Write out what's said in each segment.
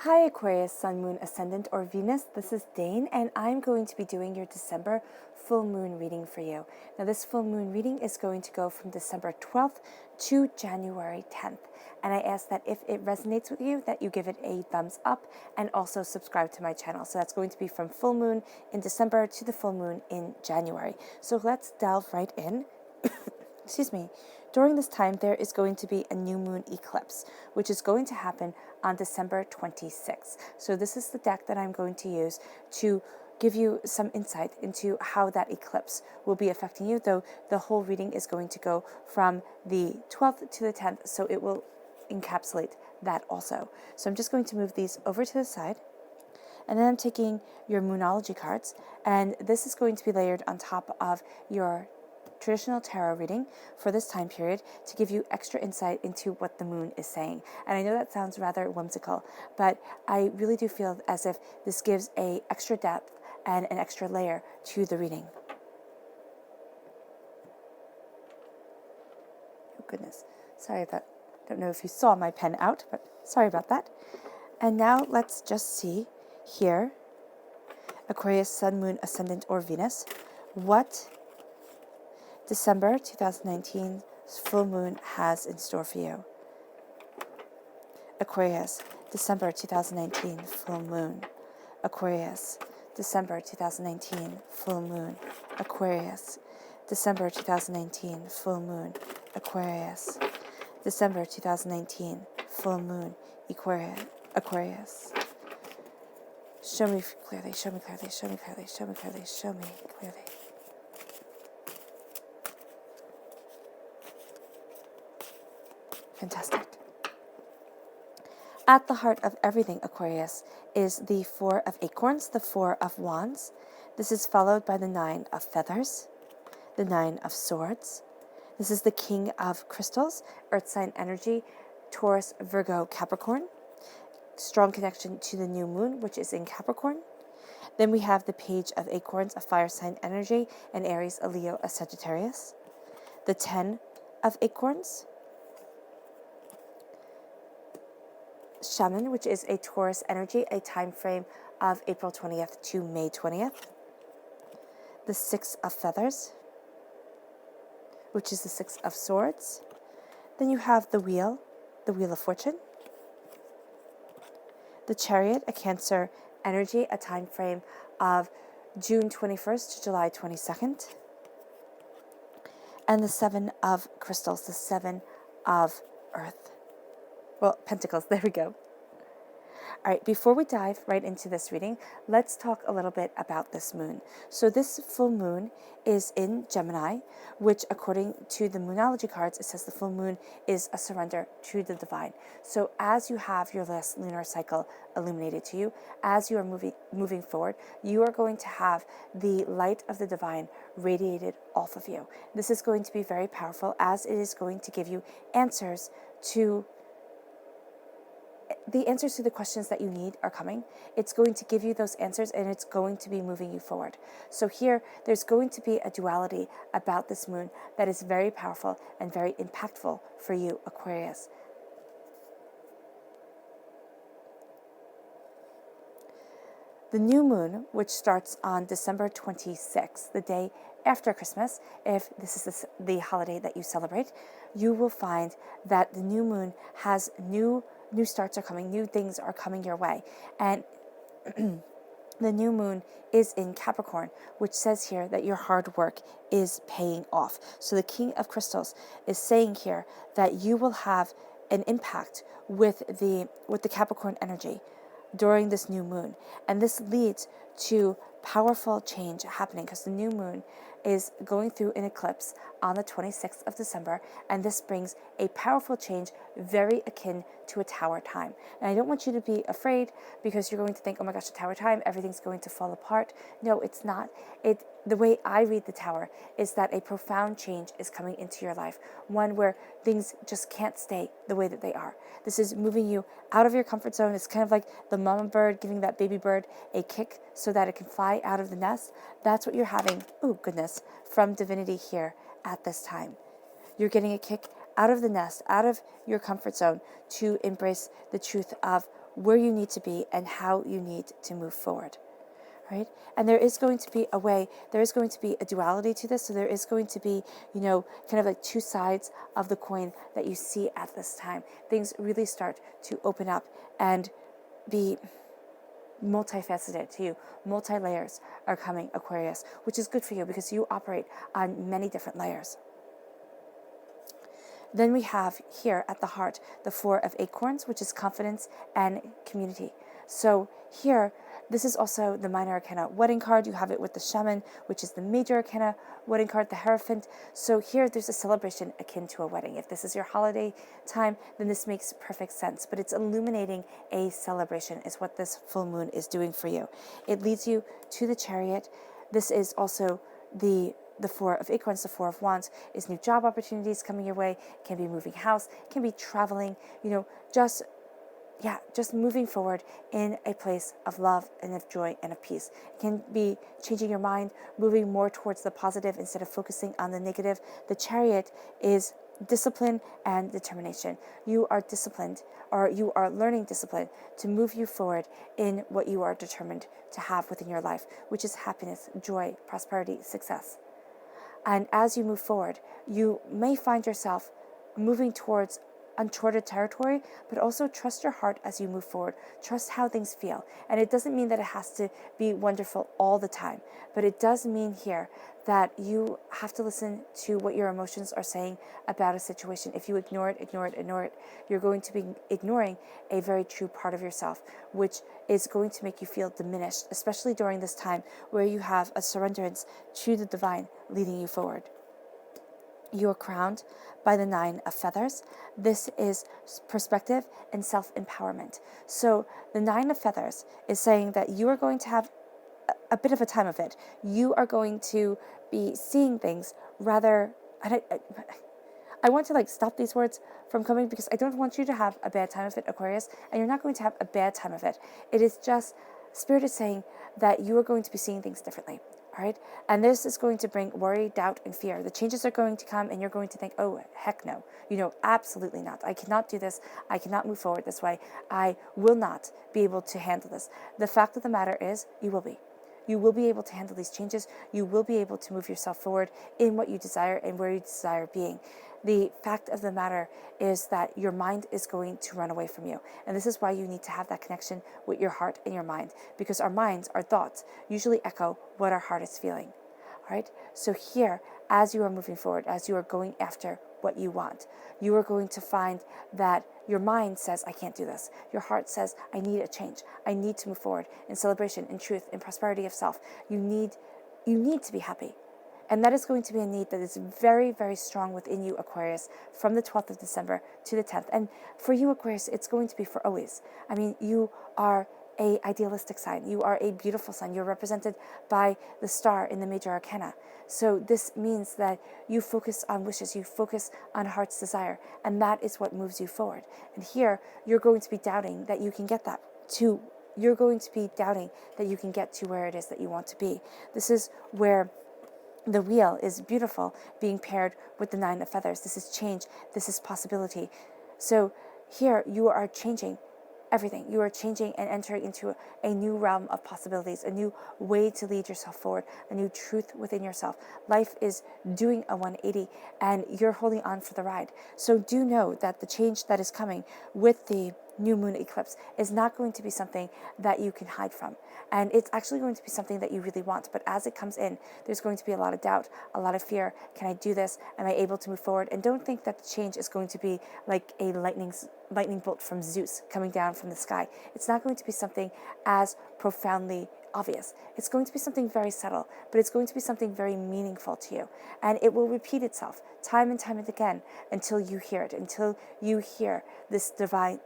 Hi Aquarius, Sun, Moon, Ascendant, or Venus. This is Dane, and I'm going to be doing your December full moon reading for you. Now, this full moon reading is going to go from December 12th to January 10th. And I ask that if it resonates with you, that you give it a thumbs up and also subscribe to my channel. So that's going to be from full moon in December to the full moon in January. So let's delve right in. Excuse me. During this time, there is going to be a new moon eclipse, which is going to happen on December 26th. So this is the deck that I'm going to use to give you some insight into how that eclipse will be affecting you, though the whole reading is going to go from the 12th to the 10th, so it will encapsulate that also. So I'm just going to move these over to the side. And then I'm taking your Moonology cards, and this is going to be layered on top of your traditional tarot reading for this time period to give you extra insight into what the moon is saying. And I know that sounds rather whimsical, but I really do feel as if this gives a extra depth and an extra layer to the reading. Oh goodness, sorry about, don't know if you saw my pen out, but sorry about that. And now let's just see here, Aquarius, Sun, Moon, Ascendant, or Venus, what December 2019 full moon has in store for you. Aquarius, December 2019 full moon. Aquarius, December 2019 full moon. Aquarius, December 2019 full moon. Aquarius, December 2019 full moon. Aquarius. Show me clearly, show me clearly, show me clearly, show me clearly, show me clearly. Fantastic. At the heart of everything, Aquarius, is the Four of Acorns, the Four of Wands. This is followed by the Nine of Feathers, the Nine of Swords. This is the King of Crystals, Earth sign energy, Taurus, Virgo, Capricorn. Strong connection to the new moon, which is in Capricorn. Then we have the Page of Acorns, a fire sign energy, an Aries, a Leo, a Sagittarius. The Ten of Acorns, Shaman, which is a Taurus energy, a time frame of April 20th to May 20th. The Six of Feathers, which is the Six of Swords. Then you have the Wheel of Fortune. The Chariot, a Cancer energy, a time frame of June 21st to July 22nd. And the Seven of Crystals, the Seven of Earth. Well, Pentacles, there we go. All right, before we dive right into this reading, let's talk a little bit about this moon. So this full moon is in Gemini, which according to the Moonology cards, it says the full moon is a surrender to the divine. So as you have your last lunar cycle illuminated to you, as you are moving forward, you are going to have the light of the divine radiated off of you. This is going to be very powerful, as it is going to give you answers to the questions that you need are coming. It's going to give you those answers, and it's going to be moving you forward. So here, there's going to be a duality about this moon that is very powerful and very impactful for you, Aquarius. The new moon, which starts on December 26th, the day after Christmas, if this is the holiday that you celebrate, you will find that the new moon has new starts are coming, new things are coming your way. And the new moon is in Capricorn, which says here that your hard work is paying off. So the King of Crystals is saying here that you will have an impact with the Capricorn energy during this new moon. And this leads to powerful change happening, because the new moon is going through an eclipse on the 26th of December, and this brings a powerful change very akin to a tower time. And I don't want you to be afraid, because you're going to think, oh my gosh, a tower time, everything's going to fall apart. No, it's not. The way I read the tower is that a profound change is coming into your life, one where things just can't stay the way that they are. This is moving you out of your comfort zone. It's kind of like the mama bird giving that baby bird a kick so that it can fly out of the nest. That's what you're having, oh goodness, from divinity here at this time. You're getting a kick out of the nest, out of your comfort zone, to embrace the truth of where you need to be and how you need to move forward. Right? And there is going to be a way, there is going to be a duality to this. So there is going to be, kind of like two sides of the coin that you see at this time. Things really start to open up and be multifaceted to you. Multi-layers are coming, Aquarius, which is good for you because you operate on many different layers. Then we have here at the heart the Four of Acorns, which is confidence and community. So here, this is also the minor arcana wedding card. You have it with the shaman, which is the major arcana wedding card, the Hierophant. So here there's a celebration akin to a wedding. If this is your holiday time, then this makes perfect sense. But it's illuminating a celebration is what this full moon is doing for you. It leads you to the Chariot. This is also the Four of Acorns, the Four of Wands, is new job opportunities coming your way. It can be moving house, it can be traveling, just moving forward in a place of love and of joy and of peace. It can be changing your mind, moving more towards the positive instead of focusing on the negative. The Chariot is discipline and determination. You are disciplined, or you are learning discipline to move you forward in what you are determined to have within your life, which is happiness, joy, prosperity, success. And as you move forward, you may find yourself moving towards uncharted territory, but also trust your heart as you move forward. Trust how things feel. And it doesn't mean that it has to be wonderful all the time, but it does mean here that you have to listen to what your emotions are saying about a situation. If you ignore it, you're going to be ignoring a very true part of yourself, which is going to make you feel diminished, especially during this time where you have a surrenderance to the divine leading you forward. You are crowned by the Nine of Feathers. This is perspective and self-empowerment. So the Nine of Feathers is saying that you are going to have a bit of a time of it. You are going to be seeing things rather... I want to stop these words from coming because I don't want you to have a bad time of it, Aquarius, and you're not going to have a bad time of it. It is just, Spirit is saying that you are going to be seeing things differently. All right. And this is going to bring worry, doubt, and fear. The changes are going to come and you're going to think, oh, heck no. Absolutely not. I cannot do this. I cannot move forward this way. I will not be able to handle this. The fact of the matter is you will be. You will be able to handle these changes. You will be able to move yourself forward in what you desire and where you desire being. The fact of the matter is that your mind is going to run away from you. And this is why you need to have that connection with your heart and your mind, because our minds, our thoughts, usually echo what our heart is feeling. All right? So here, as you are moving forward, as you are going after what you want, you are going to find that your mind says, I can't do this. Your heart says, I need a change. I need to move forward in celebration, in truth, in prosperity of self. You need to be happy. And that is going to be a need that is very, very strong within you, Aquarius, from the 12th of December to the 10th. And for you, Aquarius, it's going to be for always. I mean, you are a idealistic sign. You are a beautiful sign. You're represented by the star in the major arcana. So this means that you focus on wishes, you focus on heart's desire, and that is what moves you forward. And here, you're going to be doubting that you can get that to. You're going to be doubting that you can get to where it is that you want to be. This is where the wheel is beautiful, being paired with the Nine of Feathers. This is change. This is possibility. So here you are changing everything. You are changing and entering into a new realm of possibilities, a new way to lead yourself forward, a new truth within yourself. Life is doing a 180 and you're holding on for the ride. So do know that the change that is coming with the new moon eclipse is not going to be something that you can hide from. And it's actually going to be something that you really want. But as it comes in, there's going to be a lot of doubt, a lot of fear. Can I do this? Am I able to move forward? And don't think that the change is going to be like a lightning bolt from Zeus coming down from the sky. It's not going to be something as profoundly obvious. It's going to be something very subtle, but it's going to be something very meaningful to you. And it will repeat itself time and time and again until you hear it, until you hear this divine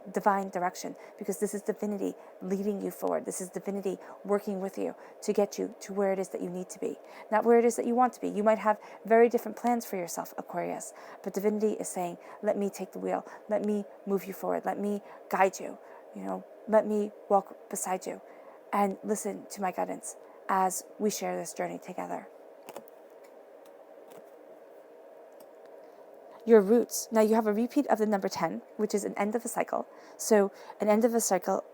direction, because this is divinity leading you forward. This is divinity working with you to get you to where it is that you need to be, not where it is that you want to be. You might have very different plans for yourself, Aquarius, but divinity is saying, let me take the wheel. Let me move you forward. Let me guide you. Let me walk beside you and listen to my guidance as we share this journey together. your roots. Now you have a repeat of the number 10, which is an end of a cycle. So an end of a cycle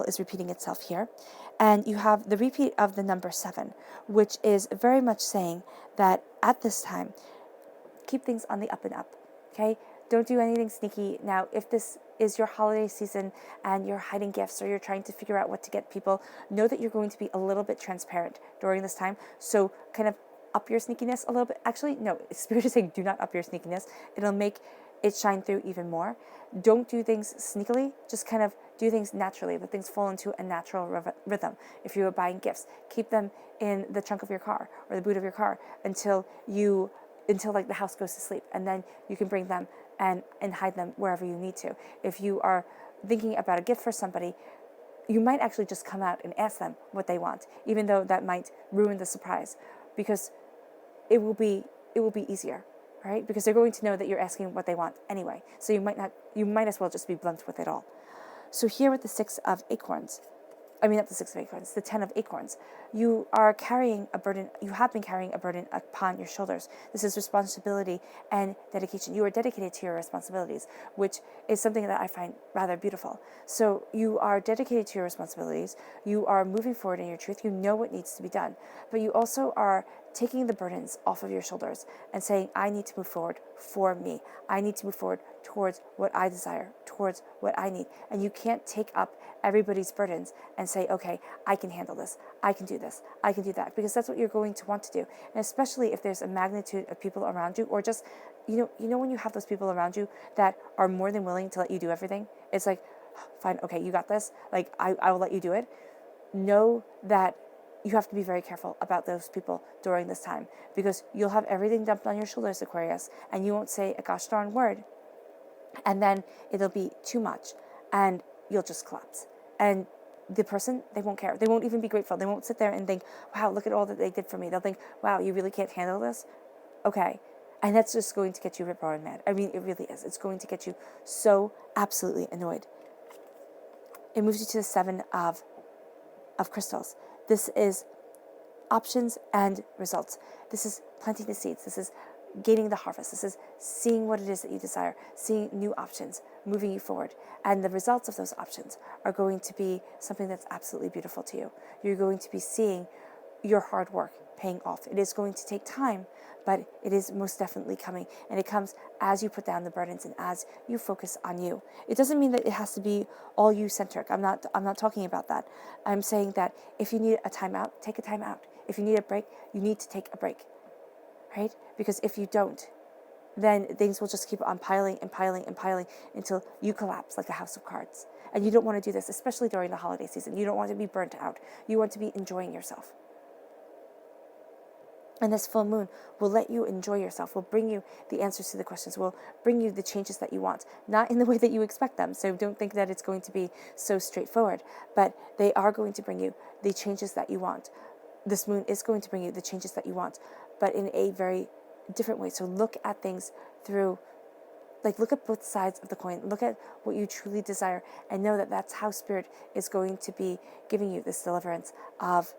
is repeating itself here. And you have the repeat of the number 7, which is very much saying that at this time, keep things on the up and up, okay? Don't do anything sneaky. Now, if this is your holiday season and you're hiding gifts or you're trying to figure out what to get people, know that you're going to be a little bit transparent during this time. So kind of up your sneakiness a little bit. Actually, no, Spirit is saying do not up your sneakiness. It'll make it shine through even more. Don't do things sneakily. Just kind of do things naturally. Let things fall into a natural rhythm. If you are buying gifts, keep them in the trunk of your car or the boot of your car until like the house goes to sleep, and then you can bring them and hide them wherever you need to. If you are thinking about a gift for somebody, you might actually just come out and ask them what they want, even though that might ruin the surprise, because it will be easier, right? Because they're going to know that you're asking what they want anyway. So you might as well just be blunt with it all. So here with the 6 of acorns, not the 6 of acorns, the 10 of acorns. You are carrying a burden, you have been carrying a burden upon your shoulders. This is responsibility and dedication. You are dedicated to your responsibilities, which is something that I find rather beautiful. So you are dedicated to your responsibilities. You are moving forward in your truth. You know what needs to be done. But you also are taking the burdens off of your shoulders and saying, I need to move forward for me. I need to move forward towards what I desire, towards what I need. And you can't take up everybody's burdens and say, okay, I can handle this. I can do this. I can do that. Because that's what you're going to want to do. And especially if there's a magnitude of people around you, or just, you know when you have those people around you that are more than willing to let you do everything, it's like, fine, okay, you got this. Like, I will let you do it. Know that you have to be very careful about those people during this time, because you'll have everything dumped on your shoulders, Aquarius, and you won't say a gosh darn word. And then it'll be too much and you'll just collapse. And the person, they won't care. They won't even be grateful. They won't sit there and think, wow, look at all that they did for me. They'll think, wow, you really can't handle this? Okay. And that's just going to get you rip roaring mad. I mean, it really is. It's going to get you so absolutely annoyed. It moves you to the 7 of crystals. This is options and results. This is planting the seeds. This is gaining the harvest. This is seeing what it is that you desire, seeing new options, moving you forward. And the results of those options are going to be something that's absolutely beautiful to you. You're going to be seeing your hard work paying off. It is going to take time, but it is most definitely coming. And it comes as you put down the burdens and as you focus on you. It doesn't mean that it has to be all you-centric. I'm not talking about that. I'm saying that if you need a timeout, take a timeout. If you need a break, you need to take a break. Right? Because if you don't, then things will just keep on piling and piling and piling until you collapse like a house of cards. And you don't want to do this, especially during the holiday season. You don't want to be burnt out. You want to be enjoying yourself. And this full moon will let you enjoy yourself, will bring you the answers to the questions, will bring you the changes that you want, not in the way that you expect them. So don't think that it's going to be so straightforward, but they are going to bring you the changes that you want. This moon is going to bring you the changes that you want, but in a very different way. So look at things through, look at both sides of the coin. Look at what you truly desire and know that that's how Spirit is going to be giving you this deliverance of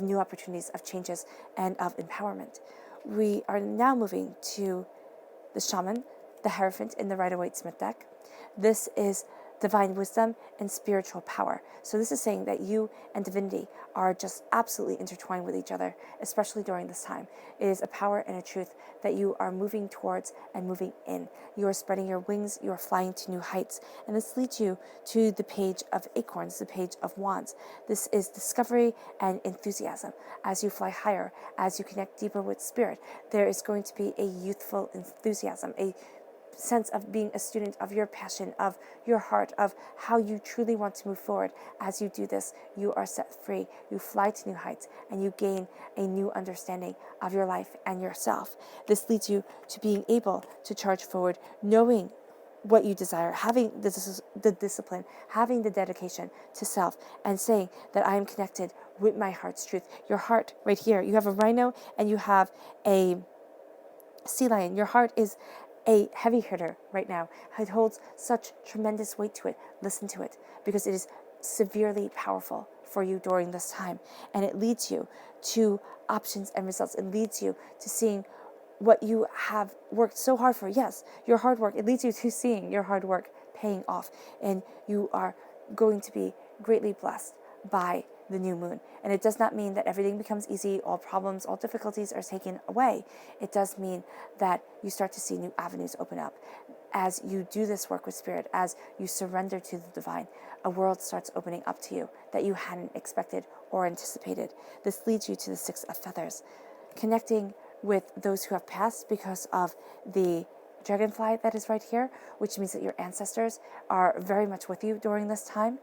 new opportunities, of changes, and of empowerment. We are now moving to the Shaman, the Hierophant in the Rider-Waite-Smith deck. This is divine wisdom and spiritual power. So this is saying that you and divinity are just absolutely intertwined with each other, especially during this time. It is a power and a truth that you are moving towards and moving in. You are spreading your wings, you are flying to new heights, and this leads you to the page of acorns, the page of wands. This is discovery and enthusiasm. As you fly higher, as you connect deeper with Spirit, there is going to be a youthful enthusiasm, a sense of being a student of your passion, of your heart, of how you truly want to move forward. As you do this, you are set free, you fly to new heights, and you gain a new understanding of your life and yourself. This leads you to being able to charge forward, knowing what you desire, having the discipline, having the dedication to self, and saying that I am connected with my heart's truth. Your heart right here, you have a rhino and you have a sea lion. Your heart is a heavy hitter right now. It holds such tremendous weight to it. Listen to it, because it is severely powerful for you during this time. And it leads you to options and results. It leads you to seeing what you have worked so hard for. Yes, your hard work, it leads you to seeing your hard work paying off, and you are going to be greatly blessed by the new moon. And it does not mean that everything becomes easy, all problems, all difficulties are taken away. It does mean that you start to see new avenues open up. As you do this work with spirit, as you surrender to the divine, a world starts opening up to you that you hadn't expected or anticipated. This leads you to the Six of Feathers, connecting with those who have passed because of the dragonfly that is right here, which means that your ancestors are very much with you during this time.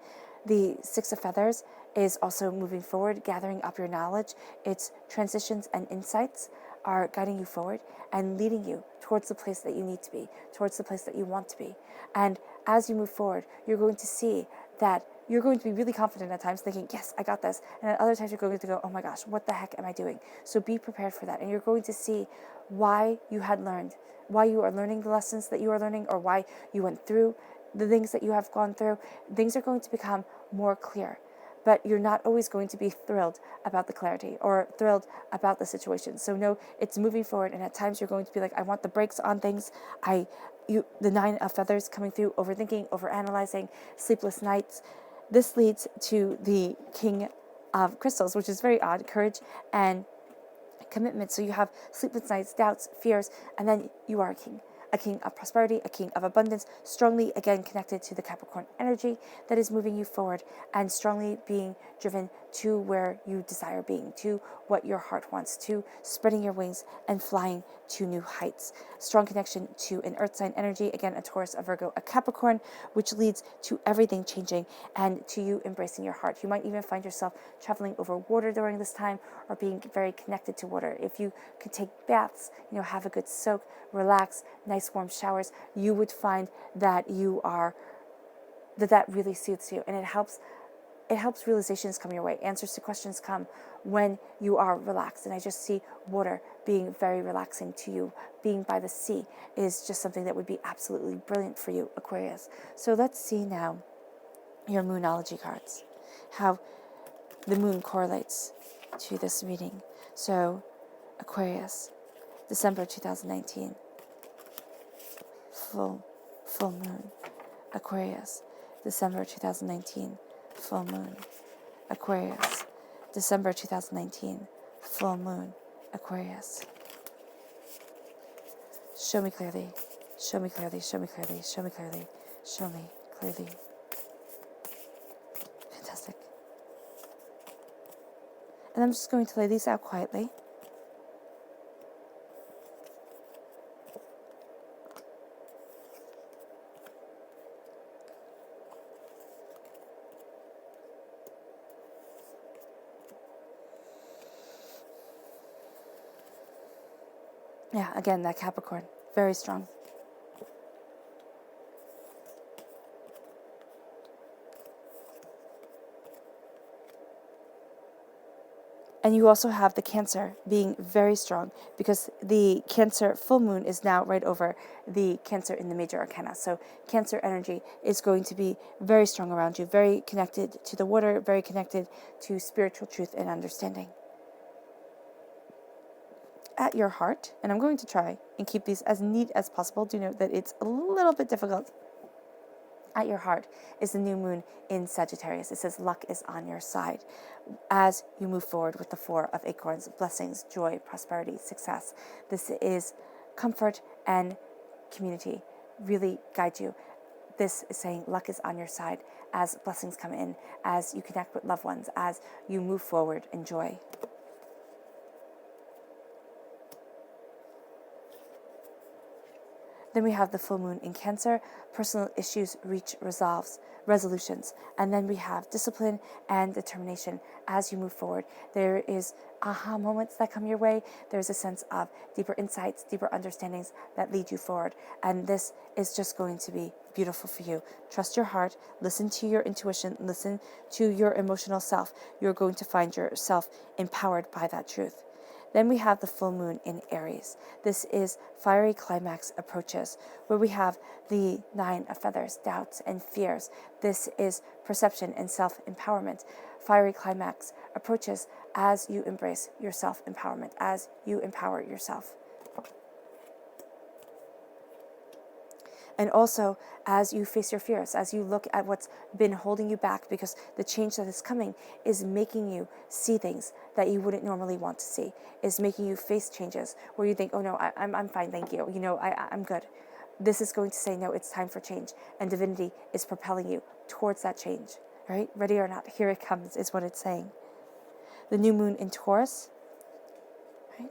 The Six of Feathers is also moving forward, gathering up your knowledge. Its transitions and insights are guiding you forward and leading you towards the place that you need to be, towards the place that you want to be. And as you move forward, you're going to see that you're going to be really confident at times, thinking, yes, I got this. And at other times, you're going to go, oh my gosh, what the heck am I doing? So be prepared for that. And you're going to see why you had learned, why you are learning the lessons that you are learning, or why you went through the things that you have gone through. Things are going to become more clear. But you're not always going to be thrilled about the clarity or thrilled about the situation. So no, it's moving forward. And at times, you're going to be like, I want the brakes on things. The Nine of Feathers coming through, overthinking, overanalyzing, sleepless nights. This leads to the King of Crystals, which is very odd, courage and commitment. So you have sleepless nights, doubts, fears, and then you are a king of prosperity, a king of abundance, strongly, again, connected to the Capricorn energy that is moving you forward and strongly being driven to where you desire being, to what your heart wants, to spreading your wings and flying to new heights. Strong connection to an earth sign energy, again, a Taurus, a Virgo, a Capricorn, which leads to everything changing and to you embracing your heart. You might even find yourself traveling over water during this time or being very connected to water. If you could take baths, have a good soak, relax, nice warm showers, you would find that that really soothes you, and it helps realizations come your way. Answers to questions come when you are relaxed. And I just see water being very relaxing to you. Being by the sea is just something that would be absolutely brilliant for you, Aquarius. So let's see now your Moonology cards, how the moon correlates to this reading. So Aquarius, December 2019, full moon. Aquarius, December 2019, full moon. Aquarius, December 2019, full moon. Aquarius. Show me clearly. Show me clearly. Show me clearly. Show me clearly. Show me clearly. Fantastic. And I'm just going to lay these out quietly. Yeah, again, that Capricorn, very strong. And you also have the Cancer being very strong because the Cancer full moon is now right over the Cancer in the major arcana. So Cancer energy is going to be very strong around you, very connected to the water, very connected to spiritual truth and understanding. At your heart, and I'm going to try and keep these as neat as possible. Do note that it's a little bit difficult. At your heart is the new moon in Sagittarius. It says luck is on your side as you move forward with the Four of Acorns, blessings, joy, prosperity, success. This is comfort and community. Really guide you. This is saying luck is on your side as blessings come in, as you connect with loved ones, as you move forward in joy. Then we have the full moon in Cancer. Personal issues reach resolutions. And then we have discipline and determination as you move forward. There is aha moments that come your way. There's a sense of deeper insights, deeper understandings that lead you forward. And this is just going to be beautiful for you. Trust your heart. Listen to your intuition. Listen to your emotional self. You're going to find yourself empowered by that truth. Then we have the full moon in Aries. This is fiery climax approaches, where we have the Nine of Feathers, doubts and fears. This is perception and self-empowerment. Fiery climax approaches as you embrace your self-empowerment, as you empower yourself. And also, as you face your fears, as you look at what's been holding you back, because the change that is coming is making you see things that you wouldn't normally want to see, is making you face changes where you think, oh no, I'm fine, thank you. I'm good. This is going to say, no, it's time for change. And divinity is propelling you towards that change, right? Ready or not, here it comes, is what it's saying. The new moon in Taurus, right,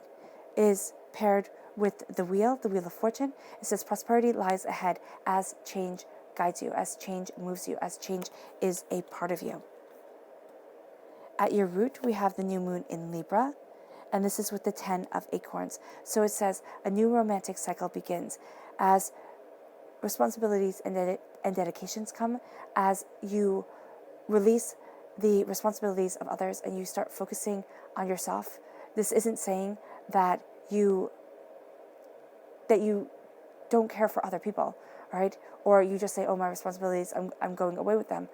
is paired with the wheel of fortune. It says prosperity lies ahead as change guides you, as change moves you, as change is a part of you. At your root, we have the new moon in Libra, and this is with the 10 of acorns. So it says a new romantic cycle begins as responsibilities and dedications come, as you release the responsibilities of others and you start focusing on yourself. This isn't saying that you don't care for other people, right? Or you just say, oh, my responsibilities, I'm going away with them.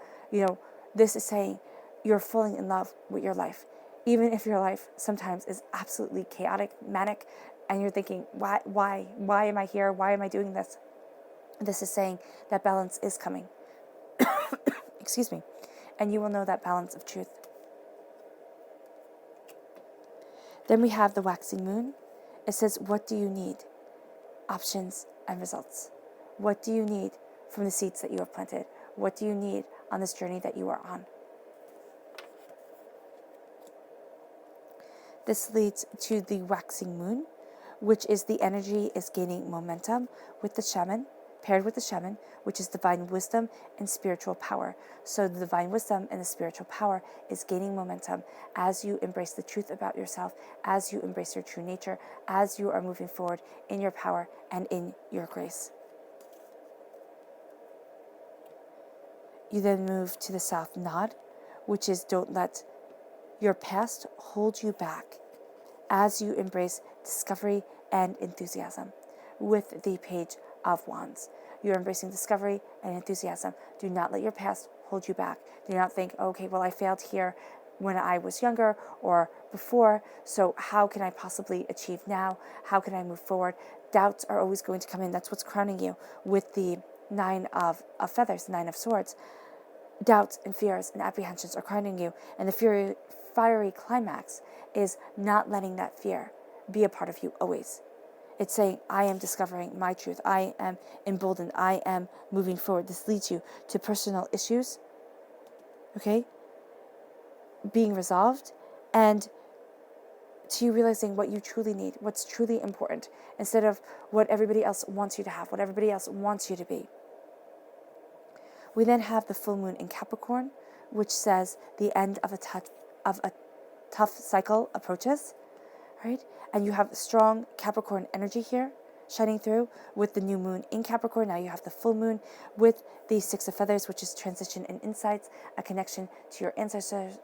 This is saying you're falling in love with your life. Even if your life sometimes is absolutely chaotic, manic, and you're thinking, why am I here? Why am I doing this? This is saying that balance is coming. Excuse me. And you will know that balance of truth. Then we have the waxing moon. It says, what do you need? Options and results. What do you need from the seeds that you have planted? What do you need on this journey that you are on? This leads to the waxing moon, which is the energy is gaining momentum with the shaman, paired with the shaman, which is divine wisdom and spiritual power. So the divine wisdom and the spiritual power is gaining momentum as you embrace the truth about yourself, as you embrace your true nature, as you are moving forward in your power and in your grace. You then move to the south node, which is don't let your past hold you back as you embrace discovery and enthusiasm with the Page of Wands. You're embracing discovery and enthusiasm. Do not let your past hold you back. Do not think, okay, well, I failed here when I was younger or before, so how can I possibly achieve now? How can I move forward? Doubts are always going to come in. That's what's crowning you with the Nine of Feathers, Nine of Swords. Doubts and fears and apprehensions are crowning you, and the fiery climax is not letting that fear be a part of you always. It's saying, I am discovering my truth. I am emboldened. I am moving forward. This leads you to personal issues, okay, being resolved, and to you realizing what you truly need, what's truly important, instead of what everybody else wants you to have, what everybody else wants you to be. We then have the full moon in Capricorn, which says the end of a tough cycle approaches, right? And you have strong Capricorn energy here shining through with the new moon in Capricorn. Now you have the full moon with the Six of Feathers, which is transition and insights, a connection to your ancestors,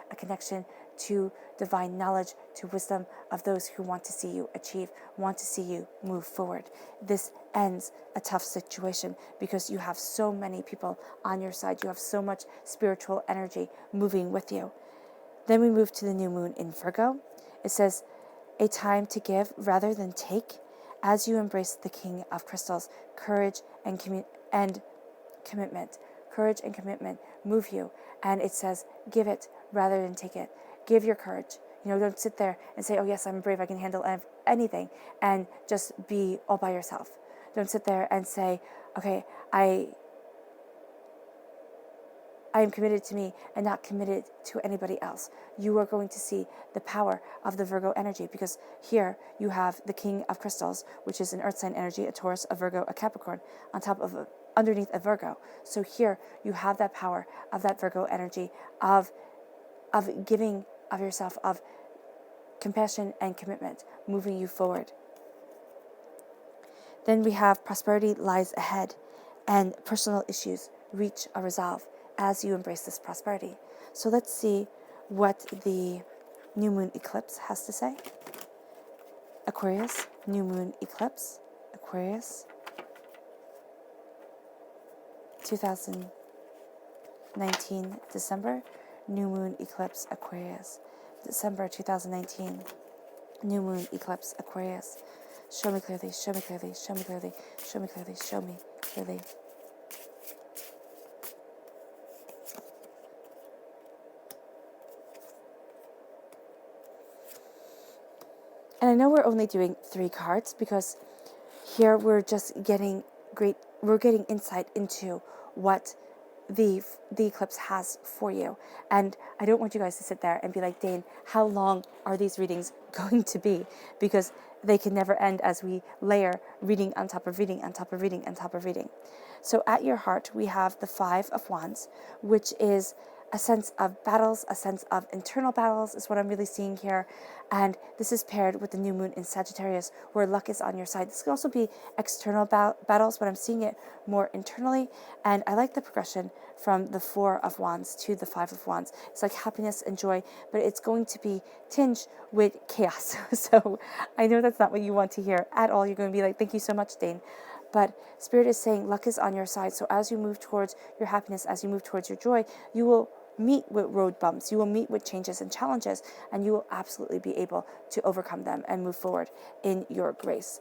a connection to divine knowledge, to wisdom of those who want to see you achieve, want to see you move forward. This ends a tough situation because you have so many people on your side. You have so much spiritual energy moving with you. Then we move to the new moon in Virgo. It says, a time to give rather than take as you embrace the King of Crystals. Courage and commitment. Courage and commitment move you. And it says, give it rather than take it. Give your courage. Don't sit there and say, oh yes, I'm brave, I can handle anything, and just be all by yourself. Don't sit there and say, okay, I am committed to me and not committed to anybody else. You are going to see the power of the Virgo energy, because here you have the King of Crystals, which is an earth sign energy, a Taurus, a Virgo, a Capricorn, underneath a Virgo. So here you have that power of that Virgo energy of giving of yourself, of compassion and commitment, moving you forward. Then we have prosperity lies ahead and personal issues reach a resolve as you embrace this prosperity. So let's see what the new moon eclipse has to say. Aquarius, new moon eclipse. Aquarius, 2019 December, new moon eclipse Aquarius. December 2019, new moon eclipse Aquarius. show me clearly, show me clearly, show me clearly, show me clearly, show me clearly. And I know we're only doing 3 cards because here we're just getting we're getting insight into what the eclipse has for you. And I don't want you guys to sit there and be like, Dane, how long are these readings going to be? Because they can never end as we layer reading on top of reading on top of reading on top of reading. So at your heart, we have the 5 of Wands, which is a sense of battles, a sense of internal battles is what I'm really seeing here. And this is paired with the new moon in Sagittarius, where luck is on your side. This could also be external battles, but I'm seeing it more internally. And I like the progression from the 4 of Wands to the 5 of Wands. It's like happiness and joy, but it's going to be tinged with chaos. So I know that's not what you want to hear at all. You're going to be like, thank you so much, Dane. But Spirit is saying luck is on your side. So as you move towards your happiness, as you move towards your joy, you will meet with road bumps, you will meet with changes and challenges, and you will absolutely be able to overcome them and move forward in your grace.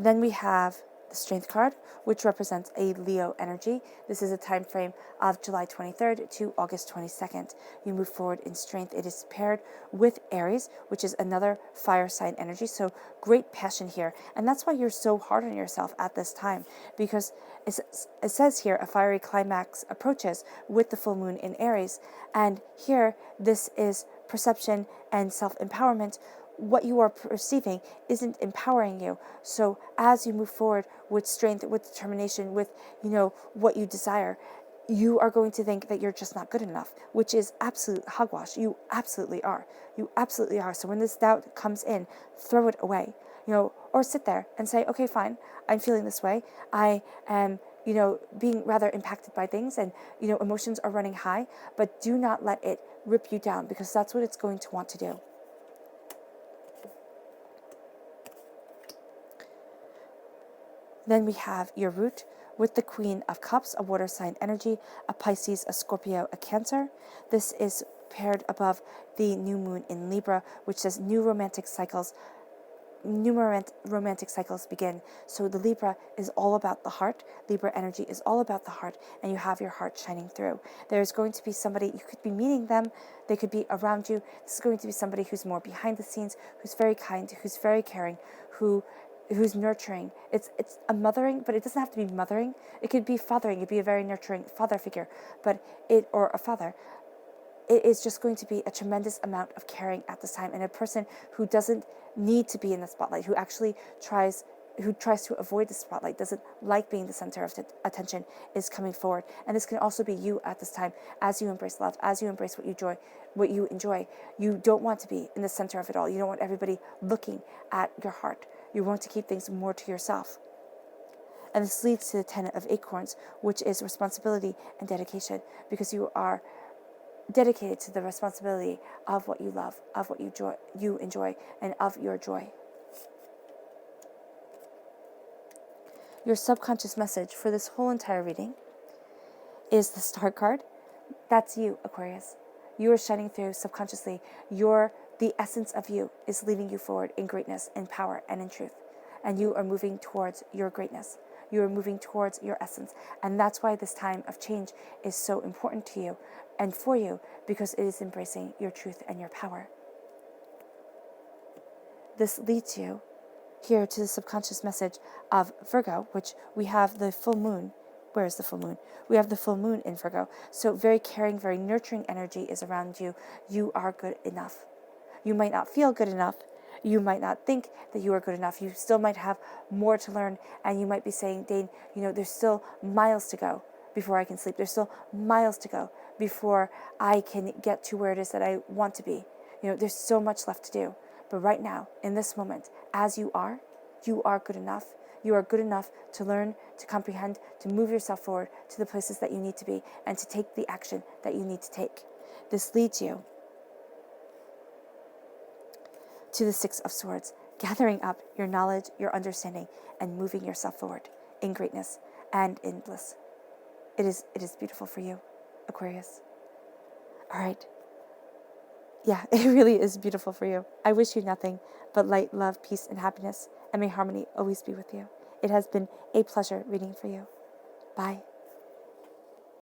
Then we have the Strength card, which represents a Leo energy. This is a time frame of July 23rd to August 22nd. You move forward in strength. It is paired with Aries, which is another fire sign energy. So great passion here. And that's why you're so hard on yourself at this time, because it says here a fiery climax approaches with the full moon in Aries. And here, this is perception and self-empowerment. What you are perceiving isn't empowering you. So as you move forward with strength, with determination, with, what you desire, you are going to think that you're just not good enough, which is absolute hogwash. You absolutely are. You absolutely are. So when this doubt comes in, throw it away, or sit there and say, okay, fine, I'm feeling this way. I am, being rather impacted by things, and, emotions are running high, but do not let it rip you down, because that's what it's going to want to do. Then we have your root with the Queen of Cups, a water sign energy, a Pisces, a Scorpio, a Cancer. This is paired above the new moon in Libra, which says new romantic cycles begin. So the Libra is all about the heart. Libra energy is all about the heart, and you have your heart shining through. There's going to be somebody, you could be meeting them, they could be around you. This is going to be somebody who's more behind the scenes, who's very kind, who's very caring, who's nurturing. It's a mothering, but it doesn't have to be mothering. It could be fathering. It could be a very nurturing father figure, or a father. It is just going to be a tremendous amount of caring at this time, and a person who doesn't need to be in the spotlight, who actually tries to avoid the spotlight, doesn't like being the center of attention, is coming forward. And this can also be you at this time, as you embrace love, as you embrace what you enjoy. You don't want to be in the center of it all. You don't want everybody looking at your heart. You want to keep things more to yourself. And this leads to the tenet of acorns, which is responsibility and dedication, because you are dedicated to the responsibility of what you love, of what you enjoy, and of your joy. Your subconscious message for this whole entire reading is the Star card. That's you, Aquarius. You are shining through subconsciously. The essence of you is leading you forward in greatness, in power, and in truth. And you are moving towards your greatness. You are moving towards your essence. And that's why this time of change is so important to you and for you, because it is embracing your truth and your power. This leads you here to the subconscious message of Virgo, which we have the full moon. Where is the full moon? We have the full moon in Virgo. So very caring, very nurturing energy is around you. You are good enough. You might not feel good enough. You might not think that you are good enough. You still might have more to learn, and you might be saying, Dane, there's still miles to go before I can sleep. There's still miles to go before I can get to where it is that I want to be. There's so much left to do. But right now, in this moment, as you are good enough. You are good enough to learn, to comprehend, to move yourself forward to the places that you need to be, and to take the action that you need to take. This leads you to the 6 of Swords, gathering up your knowledge, your understanding, and moving yourself forward in greatness and in bliss. It is beautiful for you, Aquarius. All right. yeah, it really is beautiful for you. I wish you nothing but light, love, peace, and happiness, and may harmony always be with you. It has been a pleasure reading for you. Bye.